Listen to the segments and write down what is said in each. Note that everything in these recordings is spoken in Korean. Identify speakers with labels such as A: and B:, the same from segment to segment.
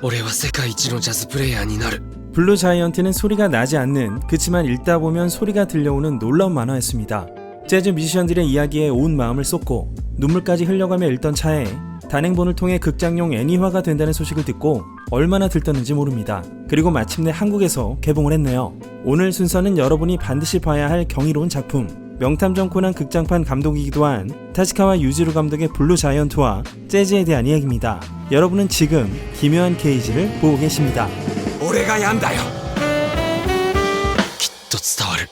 A: 俺は世界一のジャズプレイヤーになる.
B: 블루 자이언트는 소리가 나지 않는, 그치만 읽다 보면 소리가 들려오는 놀라운 만화였습니다. 재즈 뮤지션들의 이야기에 온 마음을 쏟고 눈물까지 흘려가며 읽던 차에 단행본을 통해 극장용 애니화가 된다는 소식을 듣고 얼마나 들떴는지 모릅니다. 그리고 마침내 한국에서 개봉을 했네요. 오늘 순서는 여러분이 반드시 봐야 할 경이로운 작품, 명탐정 코난 극장판 감독이기도 한 타시카와 유지루 감독의 블루 자이언트와 재즈에 대한 이야기입니다. 여러분은 지금 기묘한 케이지를 보고 계십니다.
A: 俺がやんだよ. きっと伝わる.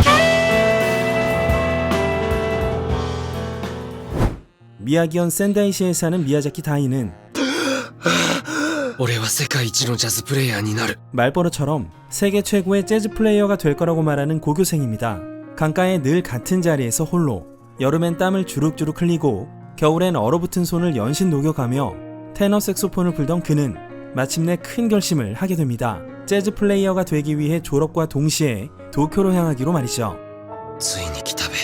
B: 미야기현 센다이시에 사는 미야자키 다이는
A: 俺は世界一のジャズプレイヤーになる.
B: 말버릇처럼 세계 최고의 재즈 플레이어가 될 거라고 말하는 고교생입니다. 강가에 늘 같은 자리에서 홀로, 여름엔 땀을 주룩주룩 흘리고 겨울엔 얼어붙은 손을 연신 녹여가며 테너 색소폰을 불던 그는 마침내 큰 결심을 하게 됩니다. 재즈 플레이어가 되기 위해 졸업과 동시에 도쿄로 향하기로 말이죠.
A: ついに来たべ,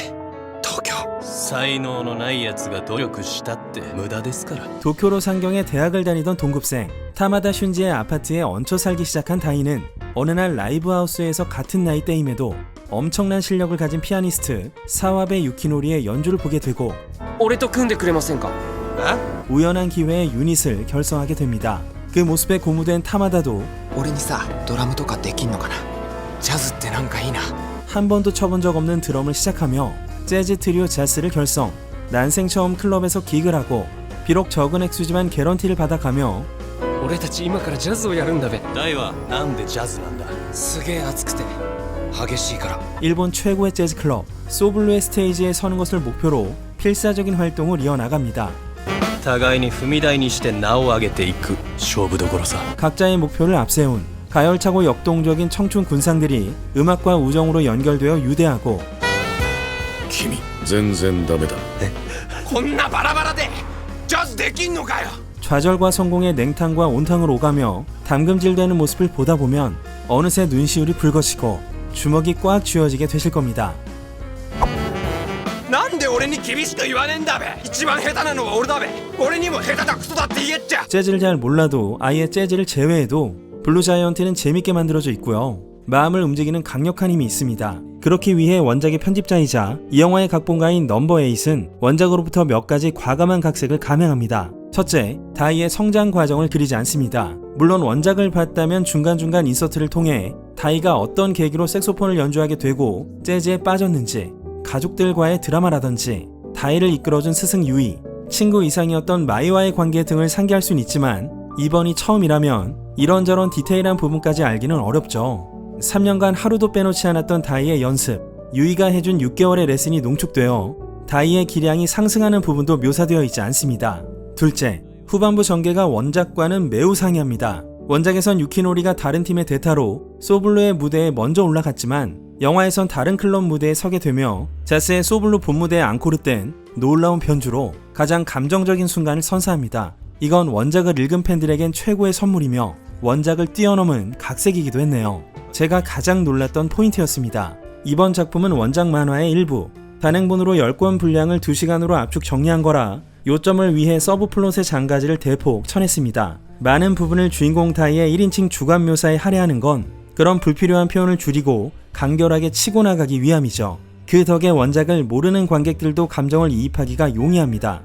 A: 도쿄.
C: 才能のない奴が努力したって無駄ですから.
B: 도쿄로 상경에 대학을 다니던 동급생 타마다 슌지의 아파트에 얹혀 살기 시작한 다이는 어느 날 라이브하우스에서 같은 나이대임에도 엄청난 실력을 가진 피아니스트 사와베 유키노리의 연주를 보게 되고
A: 俺と組んでくれませんか?
B: 우연한 기회에 유닛을 결성하게 됩니다. 그 모습에 고무된 타마다도
A: 俺にさ、ドラムとかできんのかな? ジャズってなんかいいな.
B: 한 번도 쳐본 적 없는 드럼을 시작하며 재즈 트리오 자스를 결성, 난생 처음 클럽에서 기그를 하고 비록 적은 액수지만 개런티를 받아가며
A: 俺たち今からジャズをやるんだべ.
C: 大はなんでジャズなんだ?
A: すげえ熱くて激しいから.
B: 일본 최고의 재즈 클럽 소블루의 스테이지에 서는 것을 목표로 필사적인 활동을 이어나갑니다.
C: 互いに踏み台にして名を上げていく勝負どころさ.
B: 각자의 목표를 앞세운 가열차고 역동적인 청춘 군상들이 음악과 우정으로 연결되어 유대하고
D: 君全然ダメだ.
A: こんなバラバラでジャズできんのかよ.
B: 좌절과 성공의 냉탕과 온탕을 오가며 담금질되는 모습을 보다 보면 어느새 눈시울이 붉어지고 주먹이 꽉 쥐어지게 되실 겁니다.
A: なんで俺に厳しく言わねえんだべ. 一番下手なのは俺だべ. 俺にも下手だクソだって言えっちゃ.
B: 재즈를 잘 몰라도 아예 재즈를 제외해도 블루 자이언트는 재밌게 만들어져 있고요. 마음을 움직이는 강력한 힘이 있습니다. 그렇기 위해 원작의 편집자이자 이 영화의 각본가인 넘버 8은 원작으로부터 몇 가지 과감한 각색을 감행합니다. 첫째, 다이의 성장 과정을 그리지 않습니다. 물론 원작을 봤다면 중간중간 인서트를 통해 다이가 어떤 계기로 색소폰을 연주하게 되고 재즈에 빠졌는지, 가족들과의 드라마라든지 다이를 이끌어준 스승 유이, 친구 이상이었던 마이와의 관계 등을 상기할 수는 있지만 이번이 처음이라면 이런저런 디테일한 부분까지 알기는 어렵죠. 3년간 하루도 빼놓지 않았던 다이의 연습, 유이가 해준 6개월의 레슨이 농축되어 다이의 기량이 상승하는 부분도 묘사되어 있지 않습니다. 둘째, 후반부 전개가 원작과는 매우 상이합니다. 원작에선 유키노리가 다른 팀의 대타로 소블루의 무대에 먼저 올라갔지만 영화에선 다른 클럽 무대에 서게 되며 자스의 소블루 본무대의 앙코르 땐 놀라운 편주로 가장 감정적인 순간을 선사합니다. 이건 원작을 읽은 팬들에겐 최고의 선물이며 원작을 뛰어넘은 각색이기도 했네요. 제가 가장 놀랐던 포인트였습니다. 이번 작품은 원작 만화의 일부, 단행본으로 10권 분량을 2시간으로 압축 정리한 거라 요점을 위해 서브 플롯의 장가지를 대폭 쳐냈습니다. 많은 부분을 주인공 다이의 1인칭 주관 묘사에 할애하는 건 그런 불필요한 표현을 줄이고 간결하게 치고 나가기 위함이죠. 그 덕에 원작을 모르는 관객들도 감정을 이입하기가 용이합니다.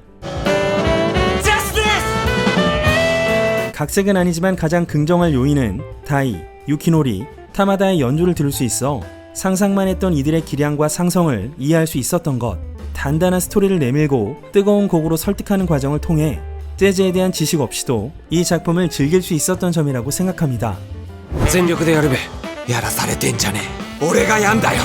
B: 각색은 아니지만 가장 긍정할 요인은 다이, 유키노리, 타마다의 연주를 들을 수 있어 상상만 했던 이들의 기량과 상성을 이해할 수 있었던 것, 단단한 스토리를 내밀고 뜨거운 곡으로 설득하는 과정을 통해 재즈에 대한 지식 없이도 이 작품을 즐길 수 있었던 점이라고 생각합니다.
A: 全力でやるべ. やらされてんじゃねえ. 俺がやんだよ.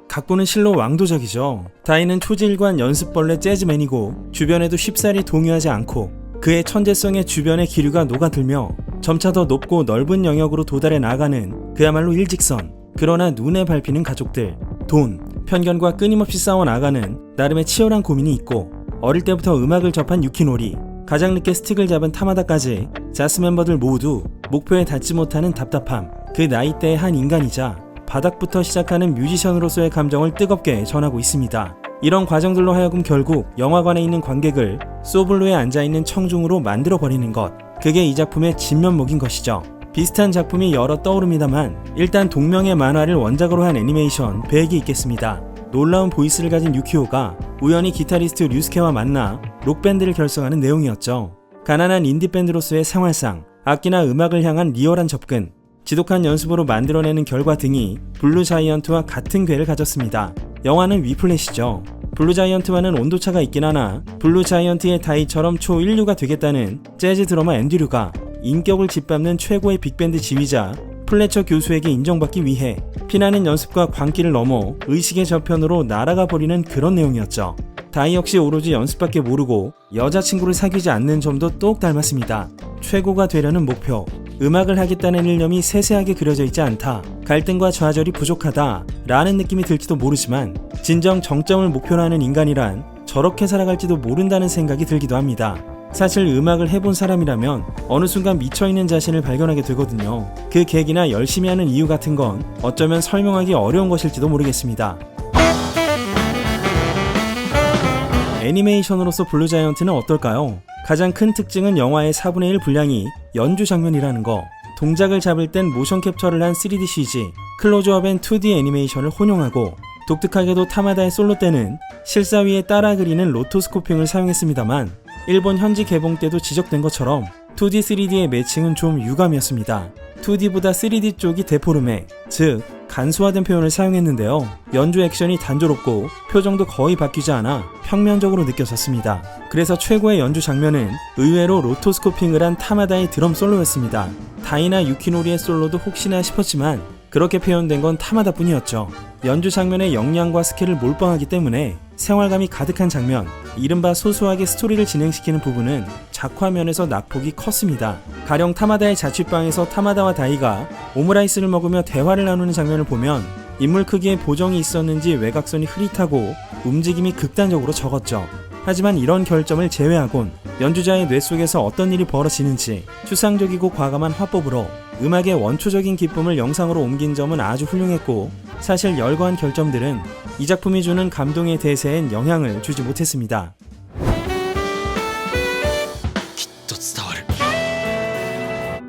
B: 각본은 실로 왕도적이죠. 다이는 초지일관 연습벌레 재즈맨이고 주변에도 쉽사리 동요하지 않고 그의 천재성에 주변의 기류가 녹아들며 점차 더 높고 넓은 영역으로 도달해 나가는 그야말로 일직선, 그러나 눈에 밟히는 가족들, 돈, 편견과 끊임없이 싸워 나가는 나름의 치열한 고민이 있고 어릴 때부터 음악을 접한 유키노리, 가장 늦게 스틱을 잡은 타마다까지 자스 멤버들 모두 목표에 닿지 못하는 답답함, 그 나이대의 한 인간이자 바닥부터 시작하는 뮤지션으로서의 감정을 뜨겁게 전하고 있습니다. 이런 과정들로 하여금 결국 영화관에 있는 관객을 소블루에 앉아있는 청중으로 만들어버리는 것, 그게 이 작품의 진면목인 것이죠. 비슷한 작품이 여러 떠오릅니다만 일단 동명의 만화를 원작으로 한 애니메이션 100이 있겠습니다. 놀라운 보이스를 가진 유키오가 우연히 기타리스트 류스케와 만나 록밴드를 결성하는 내용이었죠. 가난한 인디밴드로서의 생활상, 악기나 음악을 향한 리얼한 접근, 지독한 연습으로 만들어내는 결과 등이 블루자이언트와 같은 궤를 가졌습니다. 영화는 위플래시죠. 블루자이언트와는 온도차가 있긴 하나 블루자이언트의 다이처럼 초인류가 되겠다는 재즈 드러머 앤드류가 인격을 짓밟는 최고의 빅밴드 지휘자 플래처 교수에게 인정받기 위해 피나는 연습과 광기를 넘어 의식의 저편으로 날아가 버리는 그런 내용이었죠. 다이 역시 오로지 연습밖에 모르고 여자친구를 사귀지 않는 점도 똑 닮았습니다. 최고가 되려는 목표, 음악을 하겠다는 일념이 세세하게 그려져 있지 않다, 갈등과 좌절이 부족하다 라는 느낌이 들지도 모르지만 진정 정점을 목표로 하는 인간이란 저렇게 살아갈지도 모른다는 생각이 들기도 합니다. 사실 음악을 해본 사람이라면 어느 순간 미쳐있는 자신을 발견하게 되거든요. 그 계기나 열심히 하는 이유 같은 건 어쩌면 설명하기 어려운 것일지도 모르겠습니다. 애니메이션으로서 블루자이언트는 어떨까요? 가장 큰 특징은 영화의 4분의 1 분량이 연주 장면이라는 거. 동작을 잡을 땐 모션 캡처를 한 3D CG, 클로즈업앤 2D 애니메이션을 혼용하고 독특하게도 타마다의 솔로 때는 실사 위에 따라 그리는 로토스코핑을 사용했습니다만 일본 현지 개봉 때도 지적된 것처럼 2D, 3D의 매칭은 좀 유감이었습니다. 2D보다 3D 쪽이 데포르메, 즉 간소화된 표현을 사용했는데요. 연주 액션이 단조롭고 표정도 거의 바뀌지 않아 평면적으로 느껴졌습니다. 그래서 최고의 연주 장면은 의외로 로토스코핑을 한 타마다의 드럼 솔로였습니다. 다이나 유키노리의 솔로도 혹시나 싶었지만 그렇게 표현된 건 타마다 뿐이었죠. 연주 장면의 역량과 스킬을 몰빵하기 때문에 생활감이 가득한 장면, 이른바 소소하게 스토리를 진행시키는 부분은 작화면에서 낙폭이 컸습니다. 가령 타마다의 자취방에서 타마다와 다이가 오므라이스를 먹으며 대화를 나누는 장면을 보면 인물 크기에 보정이 있었는지 외곽선이 흐릿하고 움직임이 극단적으로 적었죠. 하지만 이런 결점을 제외하곤 연주자의 뇌 속에서 어떤 일이 벌어지는지 추상적이고 과감한 화법으로 음악의 원초적인 기쁨을 영상으로 옮긴 점은 아주 훌륭했고, 사실 열거한 결점들은 이 작품이 주는 감동의 대세엔 영향을 주지 못했습니다.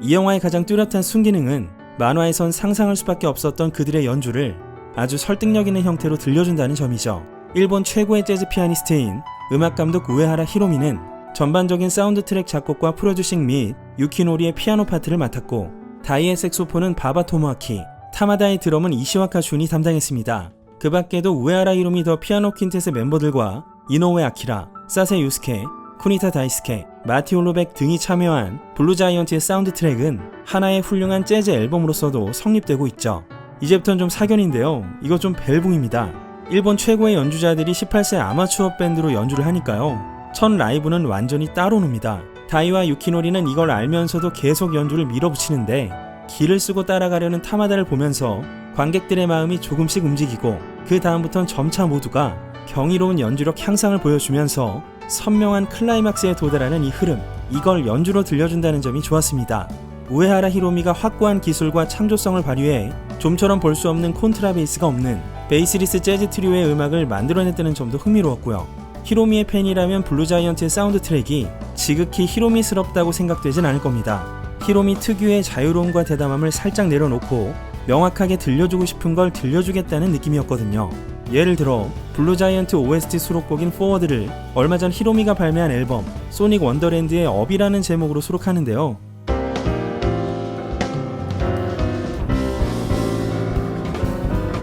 B: 이 영화의 가장 뚜렷한 순기능은 만화에선 상상할 수밖에 없었던 그들의 연주를 아주 설득력 있는 형태로 들려준다는 점이죠. 일본 최고의 재즈 피아니스트인 음악감독 우에하라 히로미는 전반적인 사운드 트랙 작곡과 프로듀싱 및 유키노리의 피아노 파트를 맡았고, 다이의 색소폰은 바바 토모아키, 타마다의 드럼은 이시와카 준이 담당했습니다. 그 밖에도 우에하라 히로미 더 피아노 퀸텟의 멤버들과 이노우에 아키라, 사세 유스케, 쿠니타 다이스케, 마티 올로백 등이 참여한 블루자이언트의 사운드 트랙은 하나의 훌륭한 재즈 앨범으로서도 성립되고 있죠. 이제부턴 좀 사견인데요. 이거 좀 벨붕입니다. 일본 최고의 연주자들이 18세 아마추어 밴드로 연주를 하니까요. 첫 라이브는 완전히 따로 놉니다. 다이와 유키노리는 이걸 알면서도 계속 연주를 밀어붙이는데 기를 쓰고 따라가려는 타마다를 보면서 관객들의 마음이 조금씩 움직이고 그 다음부턴 점차 모두가 경이로운 연주력 향상을 보여주면서 선명한 클라이막스에 도달하는 이 흐름, 이걸 연주로 들려준다는 점이 좋았습니다. 우에하라 히로미가 확고한 기술과 창조성을 발휘해 좀처럼 볼 수 없는 콘트라베이스가 없는 베이스리스 재즈 트리오의 음악을 만들어냈다는 점도 흥미로웠고요. 히로미의 팬이라면 블루자이언트의 사운드 트랙이 지극히 히로미스럽다고 생각되진 않을 겁니다. 히로미 특유의 자유로움과 대담함을 살짝 내려놓고 명확하게 들려주고 싶은 걸 들려주겠다는 느낌이었거든요. 예를 들어 블루자이언트 OST 수록곡인 포워드를 얼마 전 히로미가 발매한 앨범 소닉 원더랜드의 업이라는 제목으로 수록하는데요.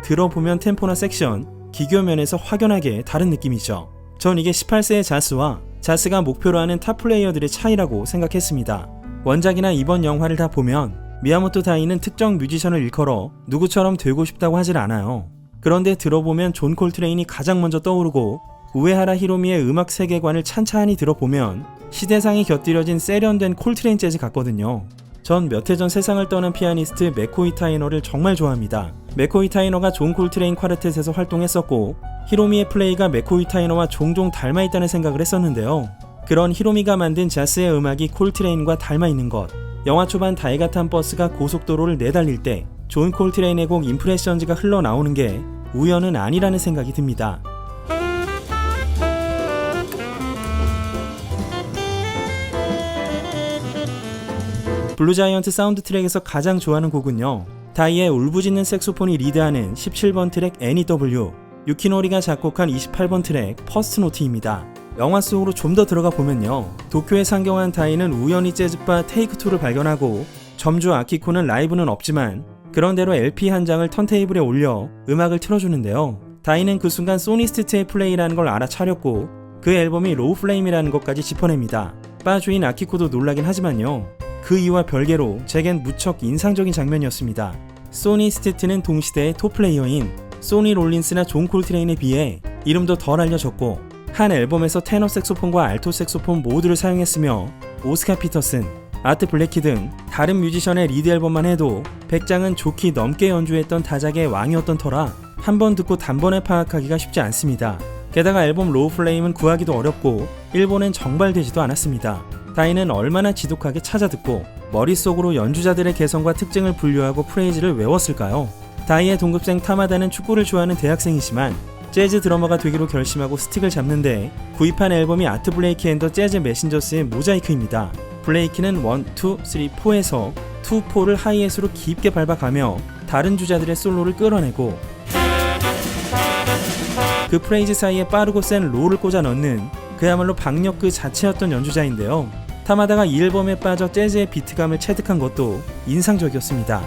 B: 들어보면 템포나 섹션, 기교 면에서 확연하게 다른 느낌이죠. 전 이게 18세의 자스와 자스가 목표로 하는 탑 플레이어들의 차이라고 생각했습니다. 원작이나 이번 영화를 다 보면 미야모토 다이는 특정 뮤지션을 일컬어 누구처럼 되고 싶다고 하질 않아요. 그런데 들어보면 존 콜트레인이 가장 먼저 떠오르고, 우에하라 히로미의 음악 세계관을 찬찬히 들어보면 시대상이 곁들여진 세련된 콜트레인 재즈 같거든요. 전 몇 해 전 세상을 떠난 피아니스트 메코이 타이너를 정말 좋아합니다. 메코이 타이너가 존 콜트레인 쿼르텟에서 활동했었고 히로미의 플레이가 메코이 타이너와 종종 닮아있다는 생각을 했었는데요. 그런 히로미가 만든 자스의 음악이 콜트레인과 닮아있는 것, 영화 초반 다이가 탄 버스가 고속도로를 내달릴 때 존 콜트레인의 곡 임프레션즈가 흘러나오는 게 우연은 아니라는 생각이 듭니다. 블루자이언트 사운드 트랙에서 가장 좋아하는 곡은요, 다이의 울부짖는 색소폰이 리드하는 17번 트랙 NEW, 유키노리가 작곡한 28번 트랙 퍼스트 노트입니다. 영화 속으로 좀 더 들어가 보면요, 도쿄에 상경한 다이는 우연히 재즈바 테이크2를 발견하고 점주 아키코는 라이브는 없지만 그런대로 LP 한 장을 턴테이블에 올려 음악을 틀어주는데요. 다이는 그 순간 소니스트의 플레이라는 걸 알아차렸고 그 앨범이 로우 플레임이라는 것까지 짚어냅니다. 바 주인 아키코도 놀라긴 하지만요, 그 이유와 별개로 제겐 무척 인상적인 장면이었습니다. 소니스트는 동시대의 톱플레이어인 소니 롤린스나 존 콜트레인에 비해 이름도 덜 알려졌고 한 앨범에서 테너 색소폰과 알토 색소폰 모두를 사용했으며 오스카 피터슨, 아트 블랙키 등 다른 뮤지션의 리드 앨범만 해도 100장은 좋게 넘게 연주했던 다작의 왕이었던 터라 한 번 듣고 단번에 파악하기가 쉽지 않습니다. 게다가 앨범 로우 플레임은 구하기도 어렵고 일본엔 정발되지도 않았습니다. 다이는 얼마나 지독하게 찾아듣고 머릿속으로 연주자들의 개성과 특징을 분류하고 프레이즈를 외웠을까요? 다이의 동급생 타마다는 축구를 좋아하는 대학생이지만 재즈 드러머가 되기로 결심하고 스틱을 잡는데 구입한 앨범이 아트 블레이키 앤 더 재즈 메신저스의 모자이크입니다. 블레이키는 1, 2, 3, 4에서 2, 4를 하이햇으로 깊게 밟아가며 다른 주자들의 솔로를 끌어내고 그 프레이즈 사이에 빠르고 센 로우를 꽂아 넣는 그야말로 박력 그 자체였던 연주자인데요. 타마다가 이 앨범에 빠져 재즈의 비트감을 체득한 것도 인상적이었습니다.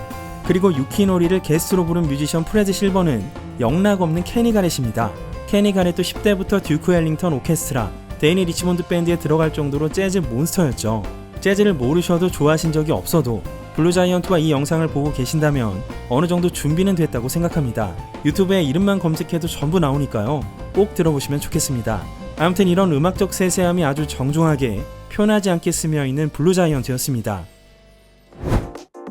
B: 그리고 유키노리를 게스트로 부른 뮤지션 프레드 실버는 영락없는 케니 가렛입니다. 케니 가렛도 10대부터 듀크 앨링턴 오케스트라, 데이니 리치몬드 밴드에 들어갈 정도로 재즈 몬스터였죠. 재즈를 모르셔도 좋아하신 적이 없어도 블루자이언트와 이 영상을 보고 계신다면 어느 정도 준비는 됐다고 생각합니다. 유튜브에 이름만 검색해도 전부 나오니까요, 꼭 들어보시면 좋겠습니다. 아무튼 이런 음악적 세세함이 아주 정중하게 표현하지 않게 스며있는 블루자이언트였습니다.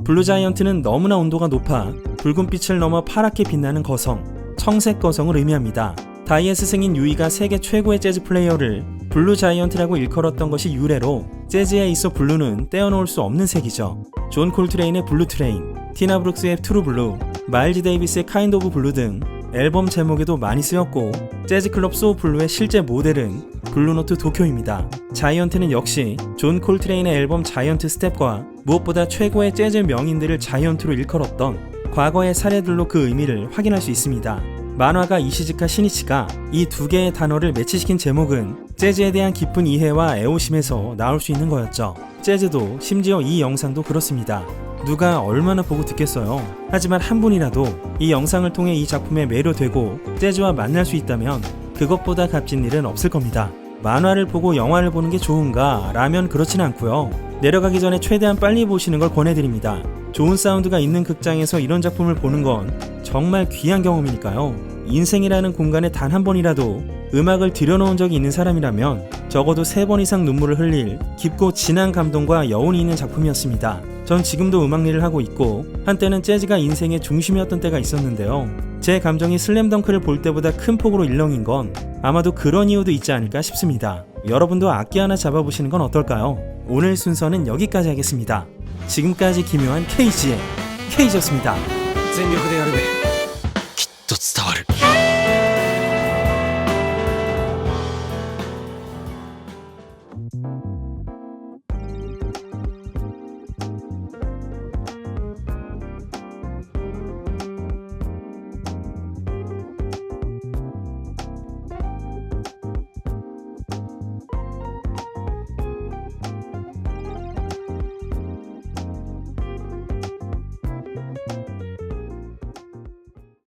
B: 블루자이언트는 너무나 온도가 높아 붉은 빛을 넘어 파랗게 빛나는 거성, 청색 거성을 의미합니다. 다이의 스승인 유이가 세계 최고의 재즈 플레이어를 블루자이언트라고 일컬었던 것이 유래로 재즈에 있어 블루는 떼어놓을 수 없는 색이죠. 존 콜트레인의 블루트레인, 티나 브룩스의 트루블루, 마일즈 데이비스의 카인드 오브 블루 등 앨범 제목에도 많이 쓰였고 재즈클럽 소블루의 실제 모델은 블루노트 도쿄입니다. 자이언트는 역시 존 콜트레인의 앨범 자이언트 스텝과 무엇보다 최고의 재즈 명인들을 자이언트로 일컬었던 과거의 사례들로 그 의미를 확인할 수 있습니다. 만화가 이시즈카 시니치가 이 두 개의 단어를 매치시킨 제목은 재즈에 대한 깊은 이해와 애호심에서 나올 수 있는 거였죠. 재즈도 심지어 이 영상도 그렇습니다. 누가 얼마나 보고 듣겠어요. 하지만 한 분이라도 이 영상을 통해 이 작품에 매료되고 재즈와 만날 수 있다면 그것보다 값진 일은 없을 겁니다. 만화를 보고 영화를 보는 게 좋은가? 라면 그렇진 않고요. 내려가기 전에 최대한 빨리 보시는 걸 권해드립니다. 좋은 사운드가 있는 극장에서 이런 작품을 보는 건 정말 귀한 경험이니까요. 인생이라는 공간에 단 한 번이라도 음악을 들여놓은 적이 있는 사람이라면 적어도 3번 이상 눈물을 흘릴 깊고 진한 감동과 여운이 있는 작품이었습니다. 전 지금도 음악 일을 하고 있고 한때는 재즈가 인생의 중심이었던 때가 있었는데요. 제 감정이 슬램덩크를 볼 때보다 큰 폭으로 일렁인 건 아마도 그런 이유도 있지 않을까 싶습니다. 여러분도 악기 하나 잡아보시는 건 어떨까요? 오늘 순서는 여기까지 하겠습니다. 지금까지 기묘한 KG의 K였습니다.
A: 全力でやるべきっと伝わる